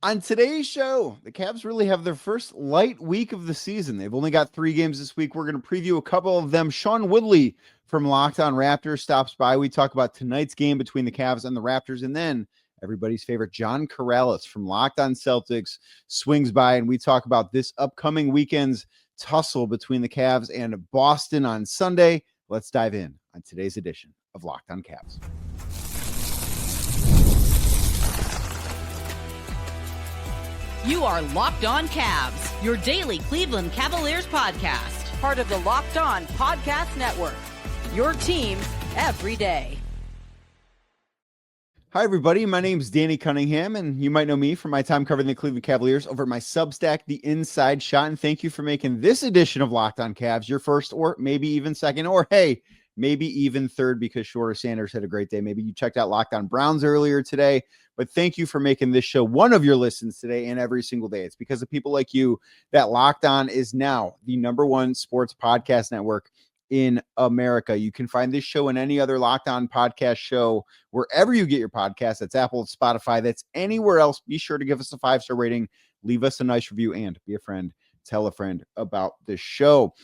On today's show, the Cavs really have their first light week of the season. They've only got 3 games this week. We're going to preview a couple of them. Sean Woodley from Locked On Raptors stops by. We talk about tonight's game between the Cavs and the Raptors. And then everybody's favorite John Karalis from Locked On Celtics swings by, and we talk about this upcoming weekend's tussle between the Cavs and Boston on Sunday. Let's dive in on today's edition of Locked On Cavs. You are Locked On Cavs, your daily Cleveland Cavaliers podcast. Part of the Locked On Podcast Network, your team every day. Hi, everybody. My name's Danny Cunningham, and you might know me from my time covering the Cleveland Cavaliers over at my Substack, The Inside Shot. And thank you for making this edition of Locked On Cavs your first or maybe even second, or hey, maybe even third, because Shorter Sanders had a great day. Maybe you checked out Locked On Browns earlier today, but thank you for making this show one of your listens today and every single day. It's because of people like you that Locked On is now the #1 sports podcast network in America. You can find this show and any other Locked On podcast show wherever you get your podcasts. That's Apple, Spotify, that's anywhere else. Be sure to give us a 5-star rating, leave us a nice review, and be a friend. Tell a friend about the show.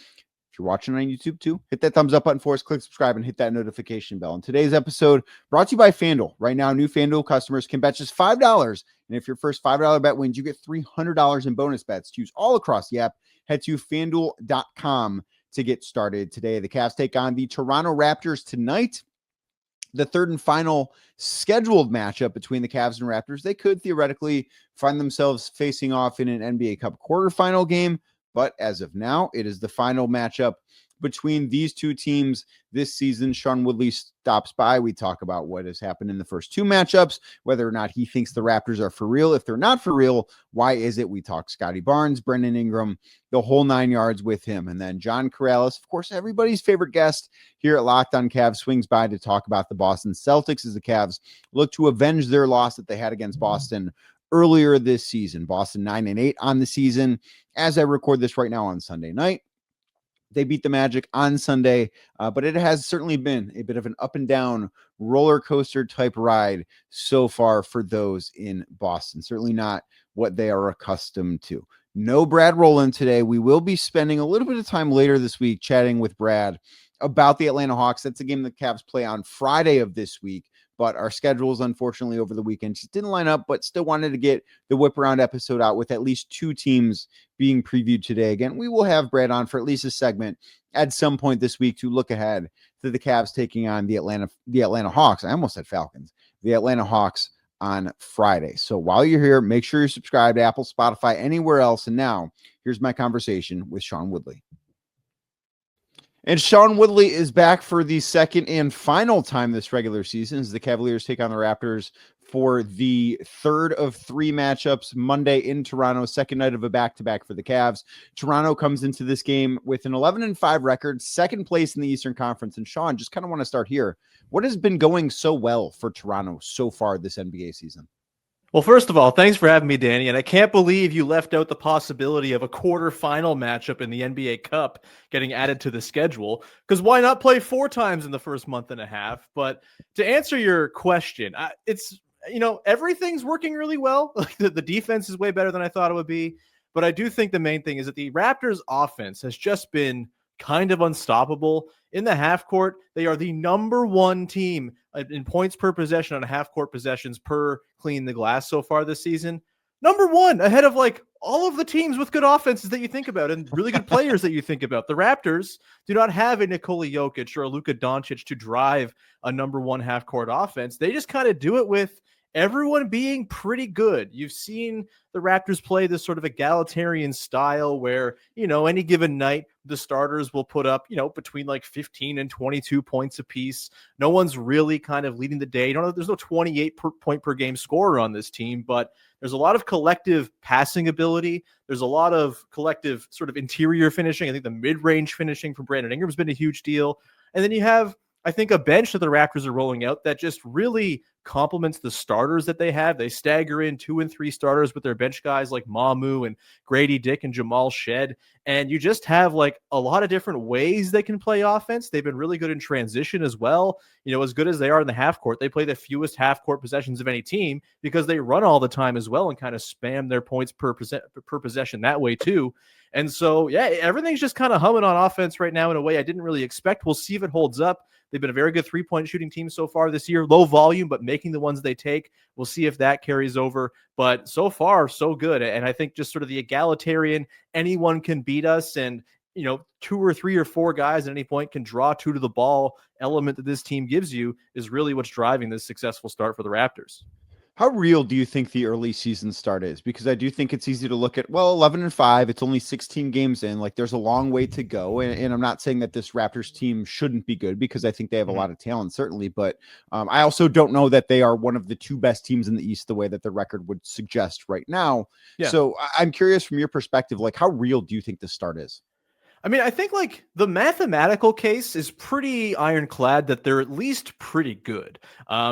If you're watching on YouTube too, hit that thumbs up button for us, click subscribe, and hit that notification bell. And today's episode brought to you by FanDuel. Right now, new FanDuel customers can bet just $5. And if your first $5 bet wins, you get $300 in bonus bets to use all across the app. Head to FanDuel.com to get started today. The Cavs take on the Toronto Raptors tonight. The third and final scheduled matchup between the Cavs and Raptors. They could theoretically find themselves facing off in an NBA Cup quarterfinal game, but as of now, it is the final matchup between these two teams this season. Sean Woodley stops by. We talk about what has happened in the first 2 matchups, whether or not he thinks the Raptors are for real. If they're not for real, why is it? We talk Scotty Barnes, Brendan Ingram, the whole 9 yards with him. And then John Karalis, of course, everybody's favorite guest here at Locked On Cavs, swings by to talk about the Boston Celtics as the Cavs look to avenge their loss that they had against Boston earlier this season. Boston 9-8 on the season as I record this right now on Sunday night. They beat the Magic on Sunday, but it has certainly been a bit of an up and down roller coaster type ride so far for those in Boston. Certainly not what they are accustomed to. No Brad Rowland today. We will be spending a little bit of time later this week chatting with Brad about the Atlanta Hawks. That's a game the Cavs play on Friday of this week, but our schedules, unfortunately, over the weekend just didn't line up, but still wanted to get the whip around episode out with at least 2 teams being previewed today. Again, we will have Brad on for at least a segment at some point this week to look ahead to the Cavs taking on the Atlanta Hawks. I almost said Falcons, the Atlanta Hawks on Friday. So while you're here, make sure you're subscribed to Apple, Spotify, anywhere else. And now here's my conversation with Sean Woodley. And Sean Woodley is back for the second and final time this regular season as the Cavaliers take on the Raptors for the third of 3 matchups Monday in Toronto, second night of a back-to-back for the Cavs. Toronto comes into this game with an 11-5 record, second place in the Eastern Conference. And Sean, just kind of want to start here. What has been going so well for Toronto so far this NBA season? Well, first of all, thanks for having me, Danny. And I can't believe you left out the possibility of a quarterfinal matchup in the NBA Cup getting added to the schedule, because why not play 4 times in the first month and a half? But to answer your question, it's, everything's working really well. The defense is way better than I thought it would be. But I do think the main thing is that the Raptors offense has just been kind of unstoppable. In the half court, they are the #1 team in points per possession on half court possessions per clean the glass so far this season. #1, ahead of all of the teams with good offenses that you think about and really good players that you think about. The Raptors do not have a Nikola Jokic or a Luka Doncic to drive a #1 half court offense. They just kind of do it with everyone being pretty good. You've seen the Raptors play this sort of egalitarian style where, any given night, the starters will put up, between 15 and 22 points apiece. No one's really kind of leading the day. There's no 28 point per game scorer on this team, but there's a lot of collective passing ability. There's a lot of collective sort of interior finishing. I think the mid-range finishing from Brandon Ingram has been a huge deal. And then you have, I think, a bench that the Raptors are rolling out that just really complements the starters that they have. They stagger in 2 and 3 starters with their bench guys like Mamu and Grady Dick and Jamal Shed. And you just have like a lot of different ways they can play offense. They've been really good in transition as well. As good as they are in the half court, they play the fewest half court possessions of any team because they run all the time as well and kind of spam their points per possession that way too. And so, yeah, everything's just kind of humming on offense right now in a way I didn't really expect. We'll see if it holds up. They've been a very good three-point shooting team so far this year. Low volume, but making the ones they take. We'll see if that carries over. But so far, so good. And I think just sort of the egalitarian, anyone can beat us. And, 2 or 3 or 4 guys at any point can draw 2 to the ball element that this team gives you is really what's driving this successful start for the Raptors. How real do you think the early season start is? Because I do think it's easy to look at, 11-5, it's only 16 games in, like there's a long way to go. And I'm not saying that this Raptors team shouldn't be good because I think they have a lot of talent, certainly. But I also don't know that they are one of the 2 best teams in the East the way that the record would suggest right now. Yeah. So I'm curious from your perspective, like how real do you think the start is? I mean, I think like the mathematical case is pretty ironclad that they're at least pretty good.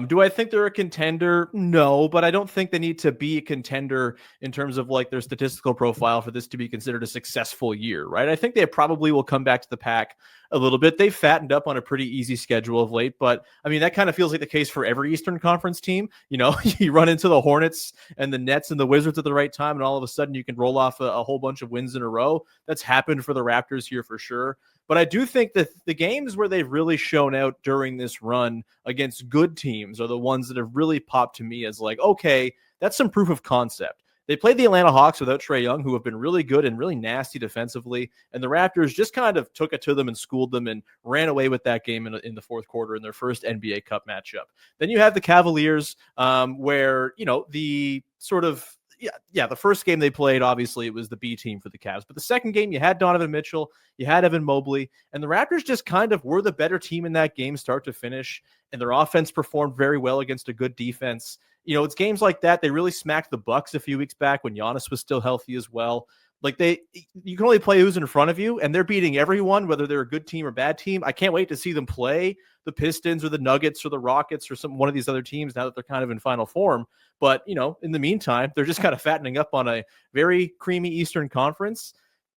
Do I think they're a contender? No, but I don't think they need to be a contender in terms of like their statistical profile for this to be considered a successful year, right? I think they probably will come back to the pack a little bit. They've fattened up on a pretty easy schedule of late, but I mean, that kind of feels like the case for every Eastern Conference team. You run into the Hornets and the Nets and the Wizards at the right time, and all of a sudden you can roll off a whole bunch of wins in a row. That's happened for the Raptors here for sure. But I do think that the games where they've really shown out during this run against good teams are the ones that have really popped to me as like, okay, that's some proof of concept. They played the Atlanta Hawks without Trae Young, who have been really good and really nasty defensively. And the Raptors just kind of took it to them and schooled them and ran away with that game in the fourth quarter in their first NBA Cup matchup. Then you have the Cavaliers, where, the sort of, the first game they played, obviously, it was the B team for the Cavs. But the second game, you had Donovan Mitchell, you had Evan Mobley, and the Raptors just kind of were the better team in that game start to finish. And their offense performed very well against a good defense. It's games like that. They really smacked the Bucks a few weeks back when Giannis was still healthy as well. Like you can only play who's in front of you, and they're beating everyone, whether they're a good team or bad team. I can't wait to see them play the Pistons or the Nuggets or the Rockets or one of these other teams now that they're kind of in final form. But, in the meantime, they're just kind of fattening up on a very creamy Eastern Conference.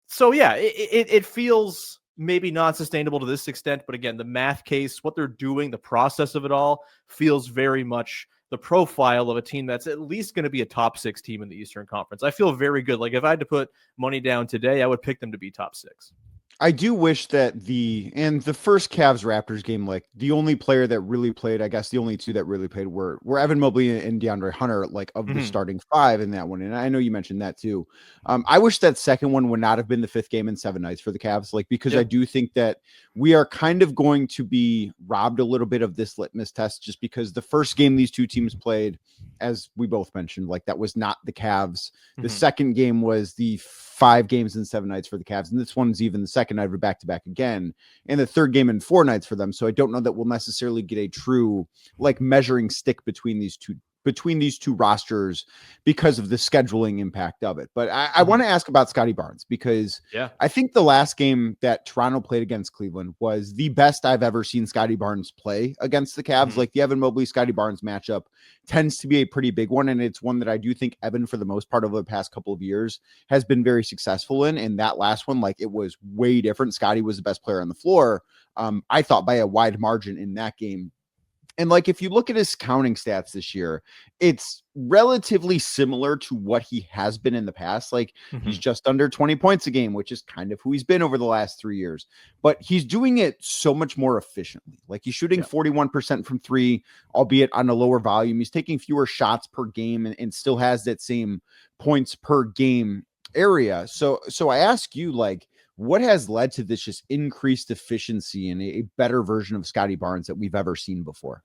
So, yeah, it feels maybe not sustainable to this extent. But again, the math case, what they're doing, the process of it all feels very much the profile of a team that's at least going to be a top 6 team in the Eastern Conference. I feel very good. Like if I had to put money down today, I would pick them to be top 6. I do wish that the first Cavs Raptors game, like the only player that really played, I guess the only 2 that really played were Evan Mobley and DeAndre Hunter, like of the starting 5 in that one. And I know you mentioned that too. I wish that second one would not have been the 5th game in 7 nights for the Cavs, like because I do think that we are kind of going to be robbed a little bit of this litmus test just because the first game these 2 teams played, as we both mentioned, like that was not the Cavs. The second game was the 5 games in 7 nights for the Cavs. And this one's even the second night of a back-to-back again. And the third game in 4 nights for them. So I don't know that we'll necessarily get a true like measuring stick between these two rosters because of the scheduling impact of it. But I want to ask about Scotty Barnes because I think the last game that Toronto played against Cleveland was the best I've ever seen Scotty Barnes play against the Cavs. Like the Evan Mobley, Scotty Barnes matchup tends to be a pretty big one. And it's one that I do think Evan, for the most part over the past couple of years, has been very successful in. And that last one, like it was way different. Scotty was the best player on the floor. I thought by a wide margin in that game. And like, if you look at his counting stats this year, it's relatively similar to what he has been in the past. Like he's just under 20 points a game, which is kind of who he's been over the last 3 years, but he's doing it so much more efficiently. Like he's shooting 41% from 3, albeit on a lower volume. He's taking fewer shots per game and still has that same points per game area. So I ask you, like, what has led to this just increased efficiency and a better version of Scotty Barnes that we've ever seen before?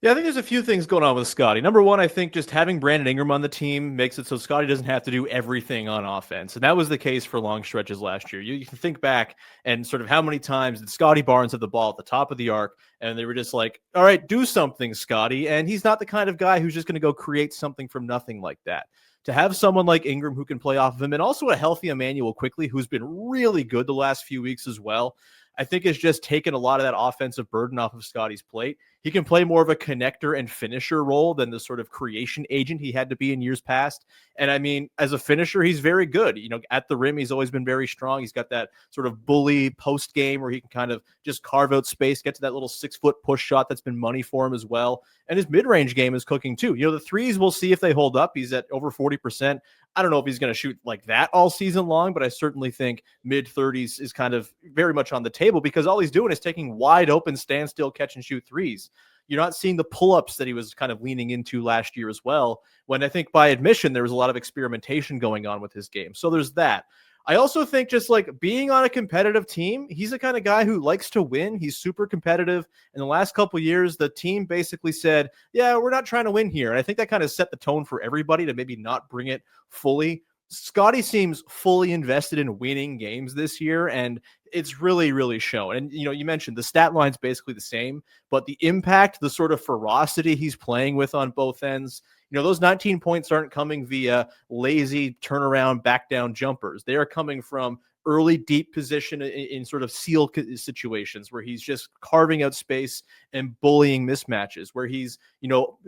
Yeah, I think there's a few things going on with Scotty. Number one, I think just having Brandon Ingram on the team makes it so Scotty doesn't have to do everything on offense. And that was the case for long stretches last year. You can think back and sort of how many times did Scotty Barnes have the ball at the top of the arc and they were just like, all right, do something, Scotty. And he's not the kind of guy who's just going to go create something from nothing like that. To have someone like Ingram who can play off of him, and also a healthy Emmanuel Quickly, who's been really good the last few weeks as well. I think has just taken a lot of that offensive burden off of Scotty's plate. He can play more of a connector and finisher role than the sort of creation agent he had to be in years past. And I mean, as a finisher, he's very good. At the rim, he's always been very strong. He's got that sort of bully post game where he can kind of just carve out space, get to that little 6-foot push shot that's been money for him as well. And his mid-range game is cooking too. The threes, we'll see if they hold up. He's at over 40%. I don't know if he's going to shoot like that all season long, but I certainly think mid-30s is kind of very much on the table because all he's doing is taking wide open standstill catch and shoot threes. You're not seeing the pull-ups that he was kind of leaning into last year as well, when I think by admission there was a lot of experimentation going on with his game. So there's that. I also think just like being on a competitive team, he's the kind of guy who likes to win. He's super competitive. In the last couple of years, the team basically said, yeah, we're not trying to win here. And I think that kind of set the tone for everybody to maybe not bring it fully. Scotty seems fully invested in winning games this year, and it's really, really shown. And, you mentioned the stat line's basically the same, but the impact, the sort of ferocity he's playing with on both ends, those 19 points aren't coming via lazy turnaround, back down jumpers. They are coming from early deep position in sort of seal situations where he's just carving out space and bullying mismatches, where he's,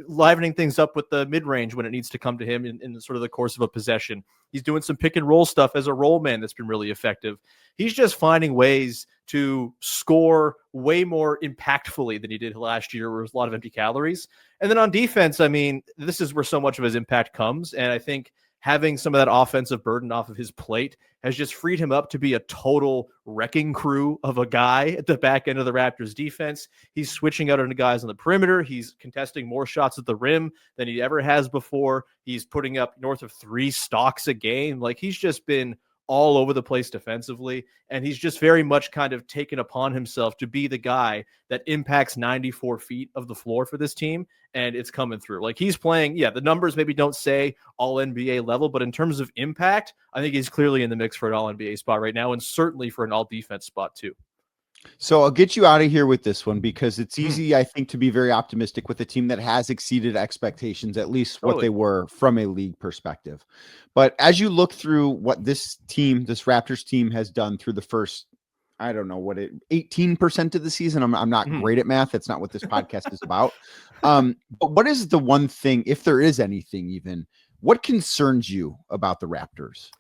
livening things up with the mid-range when it needs to come to him in sort of the course of a possession. He's doing some pick and roll stuff as a roll man that's been really effective. He's just finding ways to score way more impactfully than he did last year, where there was a lot of empty calories. And then on defense, I mean, this is where so much of his impact comes. And I think having some of that offensive burden off of his plate has just freed him up to be a total wrecking crew of a guy at the back end of the Raptors defense. He's switching out into guys on the perimeter. He's contesting more shots at the rim than he ever has before. He's putting up north of 3 stocks a game. Like, he's just been all over the place defensively, and he's just very much kind of taken upon himself to be the guy that impacts 94 feet of the floor for this team, and it's coming through. Like, he's playing, the numbers maybe don't say all NBA level, but in terms of impact, I think he's clearly in the mix for an all NBA spot right now, and certainly for an all defense spot too. So I'll get you out of here with this one because it's easy, I think, to be very optimistic with a team that has exceeded expectations, at least what they were from a league perspective. But as you look through what this Raptors team has done through the first, 18% of the season. I'm not great at math. That's not what this podcast is about. But what is the one thing, if there is anything even, what concerns you about the Raptors?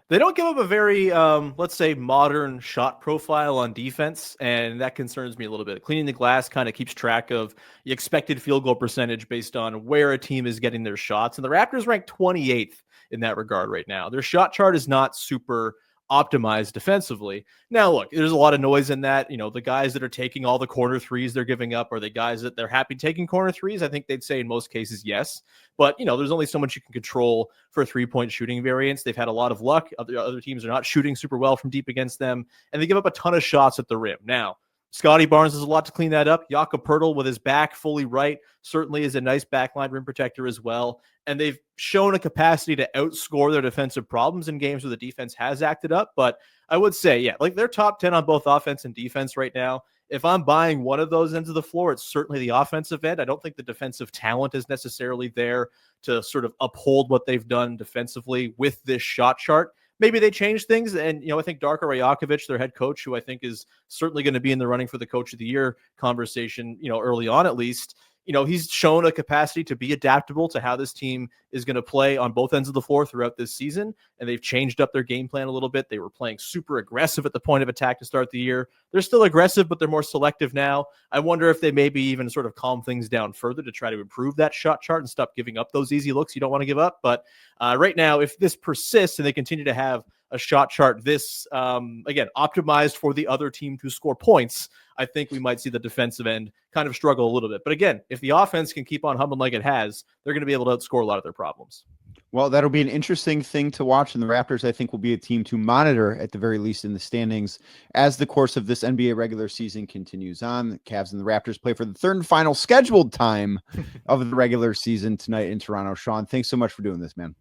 They don't give up a very, let's say, modern shot profile on defense, and that concerns me a little bit. Cleaning the glass kind of keeps track of the expected field goal percentage based on where a team is getting their shots, and the Raptors rank 28th in that regard right now. Their shot chart is not super optimized defensively. Now, look, there's a lot of noise in that. The guys that are taking all the corner threes they're giving up, are the guys that they're happy taking corner threes? I think they'd say in most cases, yes. But, there's only so much you can control for 3-point shooting variance. They've had a lot of luck. Other teams are not shooting super well from deep against them, and they give up a ton of shots at the rim. Now, Scotty Barnes has a lot to clean that up. Jakob Poeltl with his back fully right certainly is a nice backline rim protector as well. And they've shown a capacity to outscore their defensive problems in games where the defense has acted up. But I would say, they're top 10 on both offense and defense right now. If I'm buying one of those ends of the floor, it's certainly the offensive end. I don't think the defensive talent is necessarily there to sort of uphold what they've done defensively with this shot chart. Maybe they change things. And, I think Darko Rajakovic, their head coach, who I think is certainly going to be in the running for the coach of the year conversation, early on at least, he's shown a capacity to be adaptable to how this team is going to play on both ends of the floor throughout this season. And they've changed up their game plan a little bit. They were playing super aggressive at the point of attack to start the year. They're still aggressive, but they're more selective now. I wonder if they maybe even sort of calm things down further to try to improve that shot chart and stop giving up those easy looks you don't want to give up. But right now, if this persists and they continue to have a shot chart this, again, optimized for the other team to score points, I think we might see the defensive end kind of struggle a little bit. But again, if the offense can keep on humming like it has, they're going to be able to outscore a lot of their problems. Well, that'll be an interesting thing to watch. And the Raptors, I think, will be a team to monitor at the very least in the standings as the course of this NBA regular season continues on. The Cavs and the Raptors play for the third and final scheduled time of the regular season tonight in Toronto. Sean, thanks so much for doing this, man.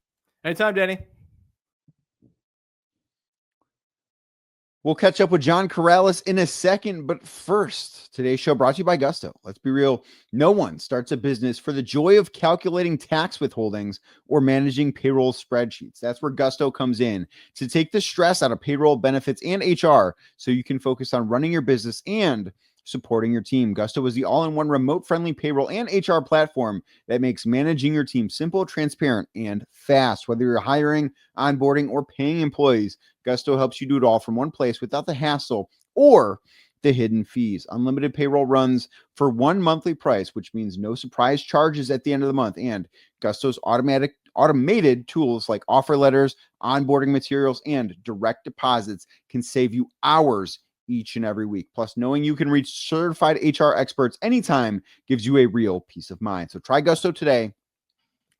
Anytime, Danny. We'll catch up with John Karalis in a second, but first, today's show brought to you by Gusto. Let's be real. No one starts a business for the joy of calculating tax withholdings or managing payroll spreadsheets. That's where Gusto comes in to take the stress out of payroll, benefits, and HR so you can focus on running your business and supporting your team. Gusto is the all-in-one remote-friendly payroll and HR platform that makes managing your team simple, transparent, and fast. Whether you're hiring, onboarding, or paying employees, Gusto helps you do it all from one place without the hassle or the hidden fees. Unlimited payroll runs for one monthly price, which means no surprise charges at the end of the month. And Gusto's automated tools like offer letters, onboarding materials, and direct deposits can save you hours each and every week. Plus, knowing you can reach certified HR experts anytime gives you a real peace of mind. So try Gusto today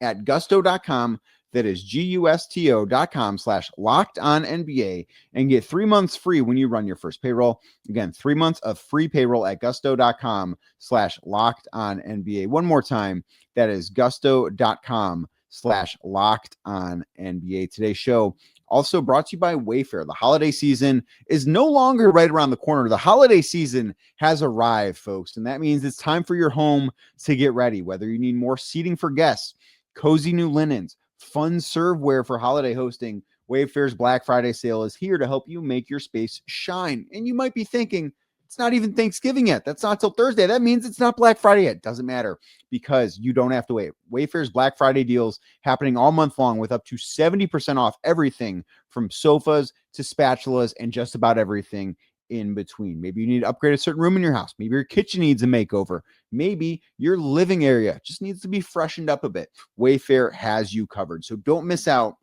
at gusto.com. That is gusto.com/lockedonnba and get 3 months free when you run your first payroll. Again, 3 months of free payroll at gusto.com/lockedonnba. One more time, that is gusto.com/lockedonnba. Today's show also brought to you by Wayfair. The holiday season is no longer right around the corner. The holiday season has arrived, folks, and that means it's time for your home to get ready. Whether you need more seating for guests, cozy new linens, fun serveware for holiday hosting, Wayfair's Black Friday sale is here to help you make your space shine. And you might be thinking, it's not even Thanksgiving yet. That's not till Thursday. That means it's not Black Friday yet. Doesn't matter, because you don't have to wait. Wayfair's Black Friday deals happening all month long with up to 70% off everything from sofas to spatulas and just about everything in between. Maybe you need to upgrade a certain room in your house. Maybe your kitchen needs a makeover. Maybe your living area just needs to be freshened up a bit. Wayfair has you covered. So don't miss out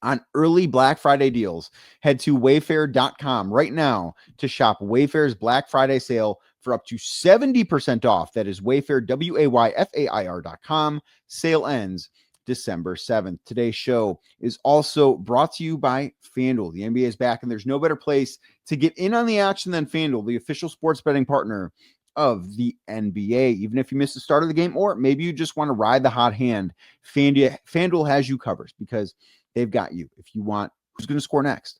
on early Black Friday deals. Head to wayfair.com right now to shop Wayfair's Black Friday sale for up to 70% off. That is Wayfair, WAYFAIR.com. Sale ends December 7th. Today's show is also brought to you by FanDuel. The NBA is back, and there's no better place to get in on the action than FanDuel, the official sports betting partner of the NBA. Even if you missed the start of the game, or maybe you just want to ride the hot hand, FanDuel has you covered, because they've got you. If you want, who's going to score next?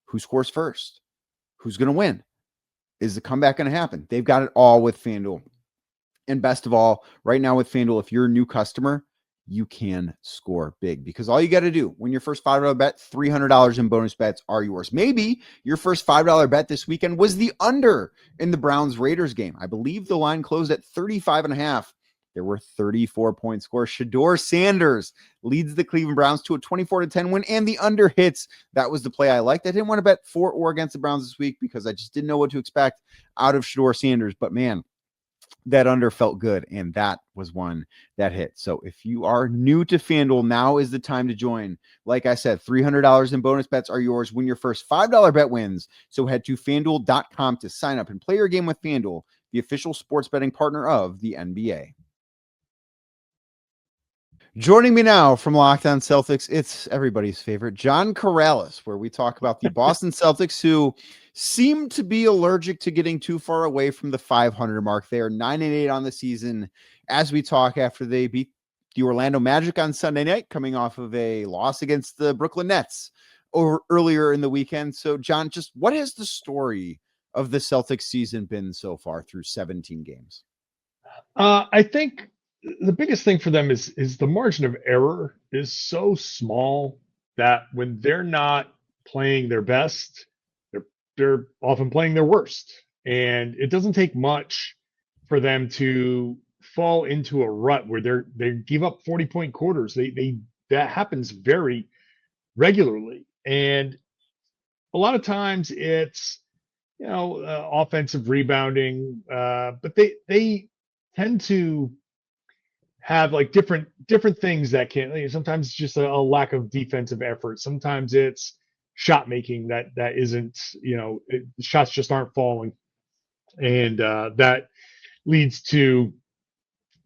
Who scores first? Who's going to win? Is the comeback going to happen? They've got it all with FanDuel. And best of all, right now with FanDuel, if you're a new customer, you can score big, because all you got to do when your first $5 bet, $300 in bonus bets are yours. Maybe your first $5 bet this weekend was the under in the Browns-Raiders game. I believe the line closed at 35.5. There were 34-point scores. Shedeur Sanders leads the Cleveland Browns to a 24-10 win, and the under hits. That was the play I liked. I didn't want to bet for or against the Browns this week because I just didn't know what to expect out of Shedeur Sanders. But man, that under felt good, and that was one that hit. So if you are new to FanDuel, now is the time to join. Like I said, $300 in bonus bets are yours when your first $5 bet wins. So head to FanDuel.com to sign up and play your game with FanDuel, the official sports betting partner of the NBA. Joining me now from Locked On Celtics, it's everybody's favorite, John Karalis, where we talk about the Boston Celtics, who seem to be allergic to getting too far away from the 500 mark. They are 9-8 on the season as we talk after they beat the Orlando Magic on Sunday night, coming off of a loss against the Brooklyn Nets earlier in the weekend. So, John, just what has the story of the Celtics season been so far through 17 games? I think the biggest thing for them is the margin of error is so small that when they're not playing their best, they're often playing their worst. And it doesn't take much for them to fall into a rut where they give up 40-point quarters. That happens very regularly. And a lot of times it's, offensive rebounding, but they tend to have like different things that can, sometimes it's just a lack of defensive effort. Sometimes it's shot making that isn't, the shots just aren't falling. And that leads to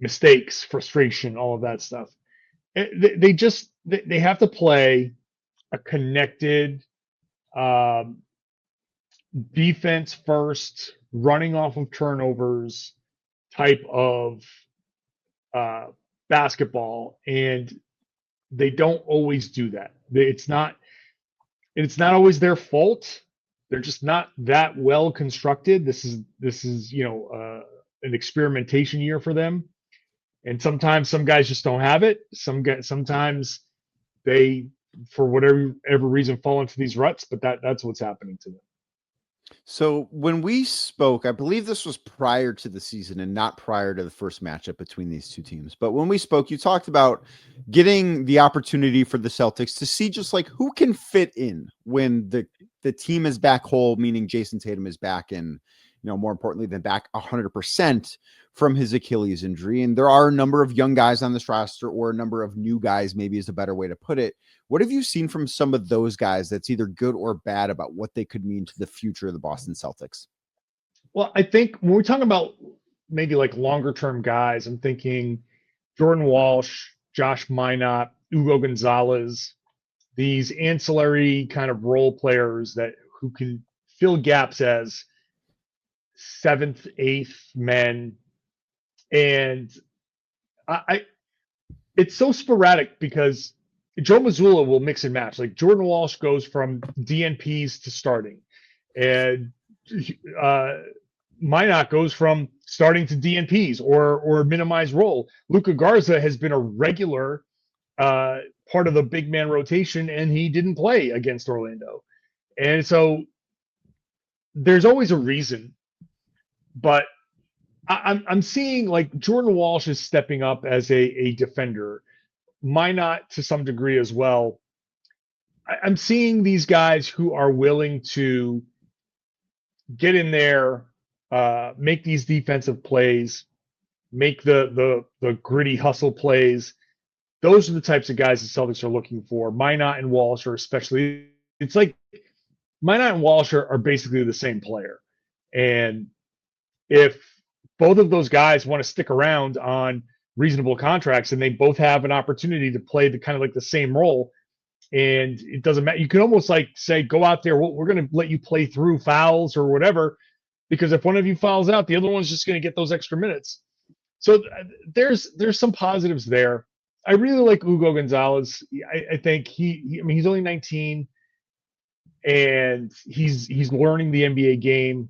mistakes, frustration, all of that stuff. They have to play a connected defense first, running off of turnovers type of basketball, and they don't always do that. It's not always their fault They're just not that well constructed. This is an experimentation year for them. And sometimes some guys just don't have it. Sometimes they, for whatever reason, fall into these ruts, but that's what's happening to them. So when we spoke, I believe this was prior to the season and not prior to the first matchup between these two teams. But when we spoke, you talked about getting the opportunity for the Celtics to see just like who can fit in when the team is back whole, meaning Jason Tatum is back and, more importantly than back 100% from his Achilles injury. And there are a number of young guys on this roster, or a number of new guys, maybe is a better way to put it. What have you seen from some of those guys that's either good or bad about what they could mean to the future of the Boston Celtics? Well, I think when we're talking about maybe like longer term guys, I'm thinking Jordan Walsh, Josh Minott, Hugo Gonzalez, these ancillary kind of role players who can fill gaps as seventh, eighth men. And it's so sporadic because Joe Mazzulla will mix and match. Like Jordan Walsh goes from DNPs to starting, and Minott goes from starting to DNPs or minimized role. Luka Garza has been a regular part of the big man rotation, and he didn't play against Orlando. And so there's always a reason, but I'm seeing like Jordan Walsh is stepping up as a defender. Minott to some degree as well. I'm seeing these guys who are willing to get in there, make these defensive plays, make the gritty hustle plays. Those are the types of guys the Celtics are looking for. Minott and Walsh are especially. It's like Minott and Walsh are basically the same player, and if both of those guys want to stick around on reasonable contracts and they both have an opportunity to play the kind of like the same role, and it doesn't matter. You can almost like say, go out there. We're going to let you play through fouls or whatever, because if one of you fouls out, the other one's just going to get those extra minutes. So there's some positives there. I really like Hugo Gonzalez. I think he's only 19 and he's learning the NBA game,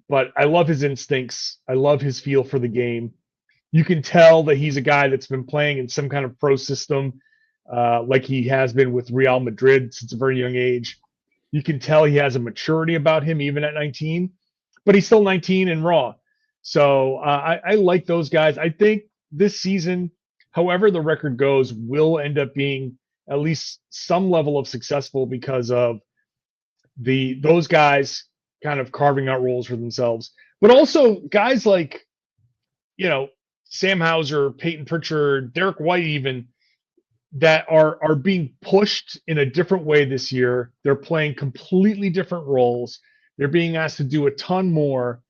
but I love his instincts. I love his feel for the game. You can tell that he's a guy that's been playing in some kind of pro system, like he has been with Real Madrid since a very young age. You can tell he has a maturity about him even at 19, but he's still 19 and raw. So I like those guys. I think this season, however the record goes, will end up being at least some level of successful because of those guys kind of carving out roles for themselves. But also guys like, Sam Hauser, Peyton Pritchard, Derek White even, that are being pushed in a different way this year. They're playing completely different roles. They're being asked to do a ton more.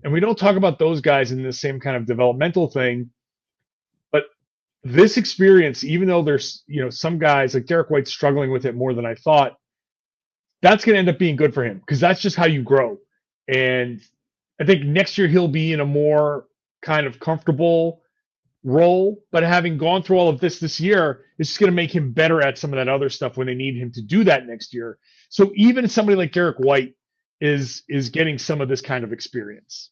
And we don't talk about those guys in the same kind of developmental thing. But this experience, even though there's, some guys like Derek White struggling with it more than I thought, that's going to end up being good for him because that's just how you grow. And I think next year he'll be in a more kind of comfortable role, but having gone through all of this year, it's just going to make him better at some of that other stuff when they need him to do that next year. So even somebody like Derek White is getting some of this kind of experience.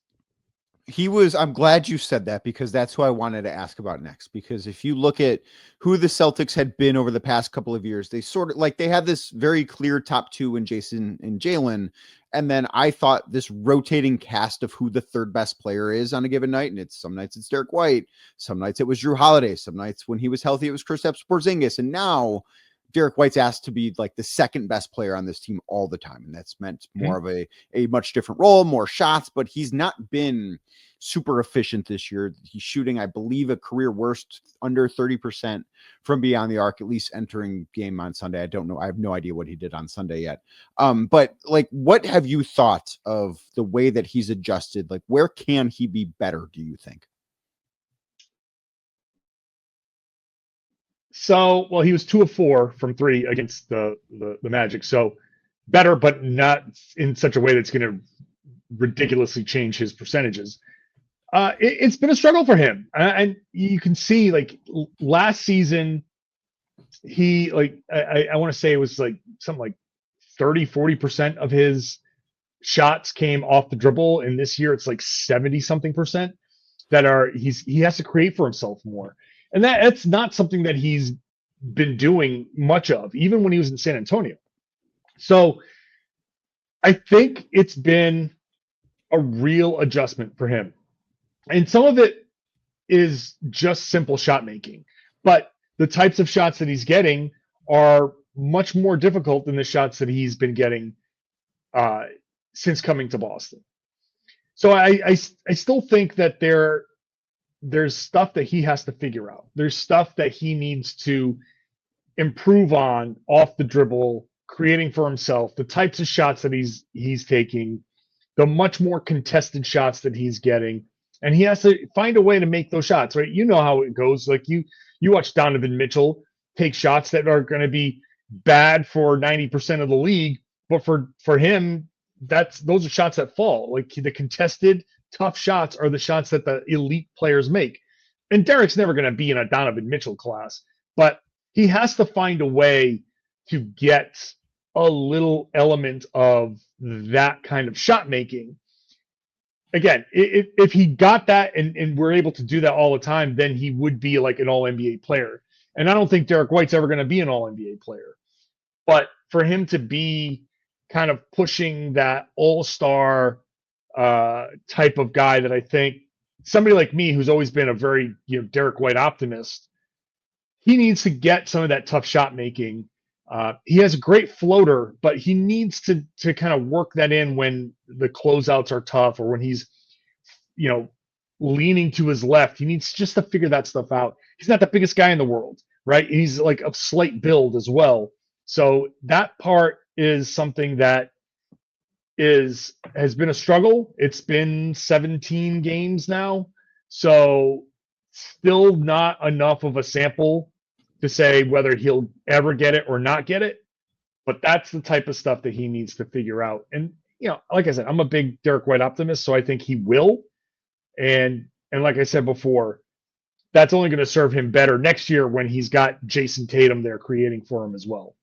I'm glad you said that because that's who I wanted to ask about next. Because if you look at who the Celtics had been over the past couple of years, they sort of like they had this very clear top two in Jason and Jalen. And then I thought this rotating cast of who the third best player is on a given night. And some nights it's Derek White. Some nights it was Drew Holiday. Some nights when he was healthy, it was Kristaps Porzingis. And now Derek White's asked to be like the second best player on this team all the time. And that's meant more of a much different role, more shots, but he's not been super efficient this year. He's shooting, I believe, a career worst under 30% from beyond the arc, at least entering game on Sunday. I don't know. I have no idea what he did on Sunday yet. But like, what have you thought of the way that he's adjusted? Like, where can he be better, do you think? So, well, he was 2 of 4 from 3 against the Magic. So better, but not in such a way that's going to ridiculoly change his percentages. It's been a struggle for him. And you can see like last season, he like, I want to say it was like something like 30-40% of his shots came off the dribble, and this year it's like 70 something percent that are he has to create for himself more. And that's not something that he's been doing much of, even when he was in San Antonio. So I think it's been a real adjustment for him. And some of it is just simple shot making, but the types of shots that he's getting are much more difficult than the shots that he's been getting since coming to Boston. So I still think that there's stuff that he has to figure out. There's stuff that he needs to improve on off the dribble, creating for himself, the types of shots that he's taking, the much more contested shots that he's getting. And he has to find a way to make those shots, right? You know how it goes. Like you watch Donovan Mitchell take shots that are going to be bad for 90% of the league, but for him, those are shots that fall. Like the contested, tough shots are the shots that the elite players make. And Derek's never going to be in a Donovan Mitchell class, but he has to find a way to get a little element of that kind of shot making. Again, if he got that and we're able to do that all the time, then he would be like an all-NBA player. And I don't think Derek White's ever going to be an all-NBA player. But for him to be kind of pushing that all-star type of guy that I think somebody like me, who's always been a very Derek White optimist, he needs to get some of that tough shot making. He has a great floater, but he needs to kind of work that in when the closeouts are tough or when he's, leaning to his left. He needs just to figure that stuff out. He's not the biggest guy in the world, right? He's like of slight build as well. So that part is something that has been a struggle. It's been 17 games now. So still not enough of a sample to say whether he'll ever get it or not get it. But that's the type of stuff that he needs to figure out. And, like I said, I'm a big Derek White optimist, so I think he will. And like I said before, that's only going to serve him better next year when he's got Jason Tatum there creating for him as well.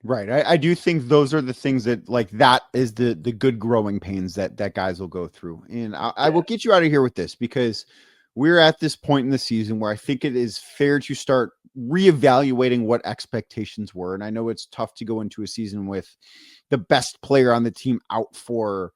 Right. I do think those are the things that that is the good growing pains that guys will go through. And I will get you out of here with this because we're at this point in the season where I think it is fair to start reevaluating what expectations were. And I know it's tough to go into a season with the best player on the team out for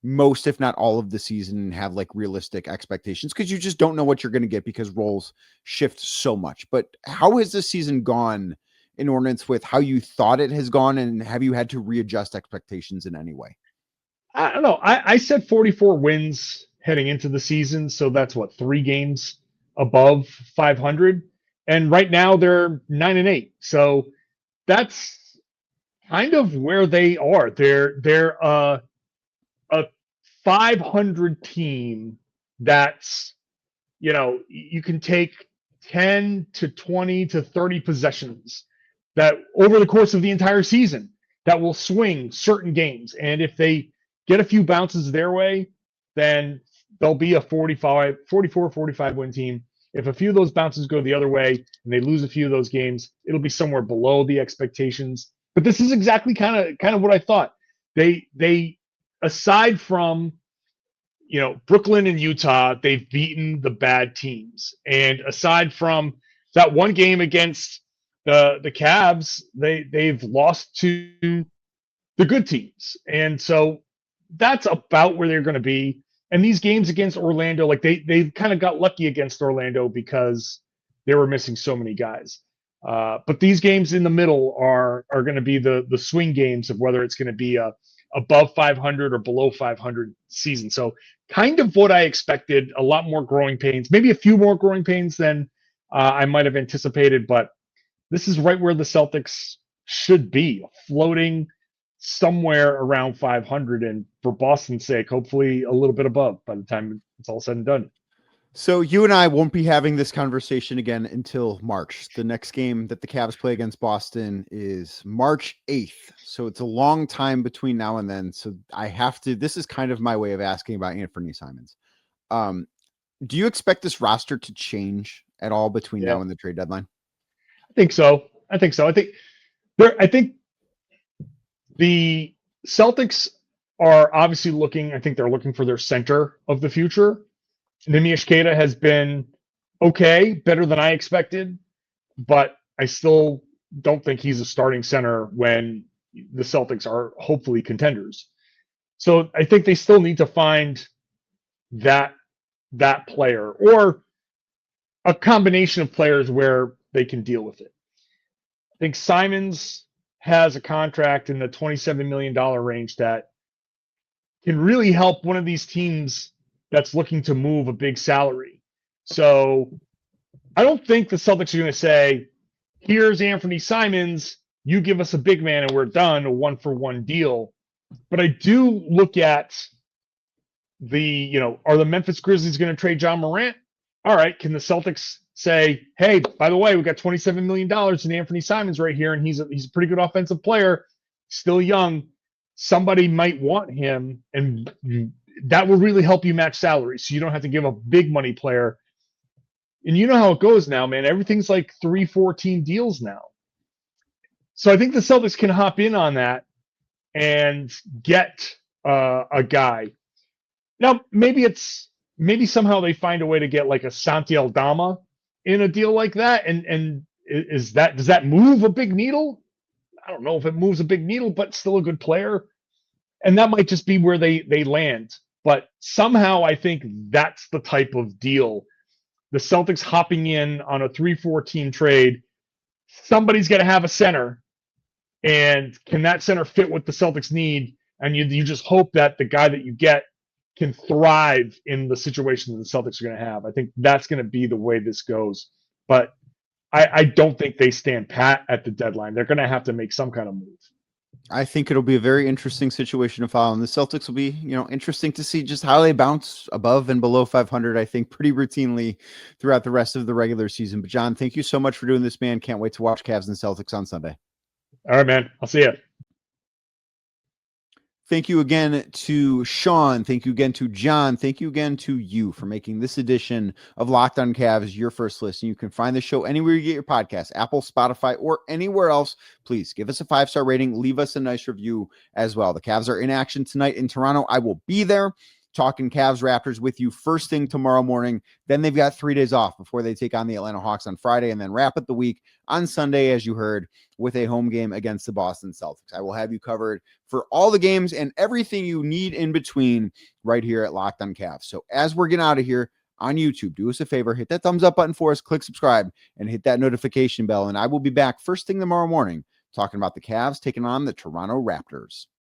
most, if not all of the season and have realistic expectations because you just don't know what you're going to get because roles shift so much. But how has this season gone in ordinance with how you thought it has gone? And have you had to readjust expectations in any way? I don't know. I said 44 wins heading into the season. So that's 3 games above 500. And right now they're 9-8. So that's kind of where they are. They're a 500 team that's, you can take 10 to 20 to 30 possessions that over the course of the entire season that will swing certain games. And if they get a few bounces their way, then they'll be a 44, 45 win team. If a few of those bounces go the other way and they lose a few of those games, it'll be somewhere below the expectations. But this is exactly kind of what I thought. They aside from Brooklyn and Utah, they've beaten the bad teams. And aside from that one game against the Cavs, they've lost to the good teams. And so that's about where they're going to be. And these games against Orlando, they kind of got lucky against Orlando because they were missing so many guys. But these games in the middle are going to be the swing games of whether it's going to be a above 500 or below 500 season. So kind of what I expected, a lot more growing pains, maybe a few more growing pains than I might have anticipated, but this is right where the Celtics should be, floating somewhere around 500. And for Boston's sake, hopefully a little bit above by the time it's all said and done. So you and I won't be having this conversation again until March. The next game that the Cavs play against Boston is March 8th. So it's a long time between now and then. So I have to, this is kind of my way of asking about Anthony Simons. Do you expect this roster to change at all between now and the trade deadline? I think so. I think the Celtics are obviously looking, I think they're looking for their center of the future. Nimish Keita has been okay, better than I expected, but I still don't think he's a starting center when the Celtics are hopefully contenders. So I think they still need to find that player or a combination of players where they can deal with it. I think Simons has a contract in the $27 million range that can really help one of these teams that's looking to move a big salary. So I don't think the Celtics are going to say, here's Anthony Simons, you give us a big man and we're done, a 1-for-1 deal. But I do look at are the Memphis Grizzlies going to trade John Morant? All right, can the Celtics say, hey, by the way, we got $27 million in Anthony Simons right here, and he's a pretty good offensive player, still young. Somebody might want him, and that will really help you match salaries, so you don't have to give a big money player. And you know how it goes now, man. Everything's like 3-4 team deals now. So I think the Celtics can hop in on that and get a guy. Now, maybe somehow they find a way to get like a Santi Aldama in a deal like that. And does that move a big needle? I don't know if it moves a big needle, but still a good player. And that might just be where they land. But somehow I think that's the type of deal. The Celtics hopping in on a 3-4 team trade. Somebody's got to have a center. And can that center fit what the Celtics need? And you just hope that the guy that you get can thrive in the situation that the Celtics are going to have. I think that's going to be the way this goes. But I don't think they stand pat at the deadline. They're going to have to make some kind of move. I think it'll be a very interesting situation to follow. And the Celtics will be, interesting to see just how they bounce above and below 500, I think, pretty routinely throughout the rest of the regular season. But John, thank you so much for doing this, man. Can't wait to watch Cavs and Celtics on Sunday. All right, man. I'll see you. Thank you again to Sean. Thank you again to John. Thank you again to you for making this edition of Locked On Cavs your first listen. You can find the show anywhere you get your podcast, Apple, Spotify, or anywhere else. Please give us a 5-star rating. Leave us a nice review as well. The Cavs are in action tonight in Toronto. I will be there talking Cavs Raptors with you first thing tomorrow morning. Then they've got 3 days off before they take on the Atlanta Hawks on Friday and then wrap up the week on Sunday, as you heard, with a home game against the Boston Celtics. I will have you covered for all the games and everything you need in between right here at Locked On Cavs. So as we're getting out of here on YouTube, do us a favor, hit that thumbs up button for us, click subscribe, and hit that notification bell. And I will be back first thing tomorrow morning talking about the Cavs taking on the Toronto Raptors.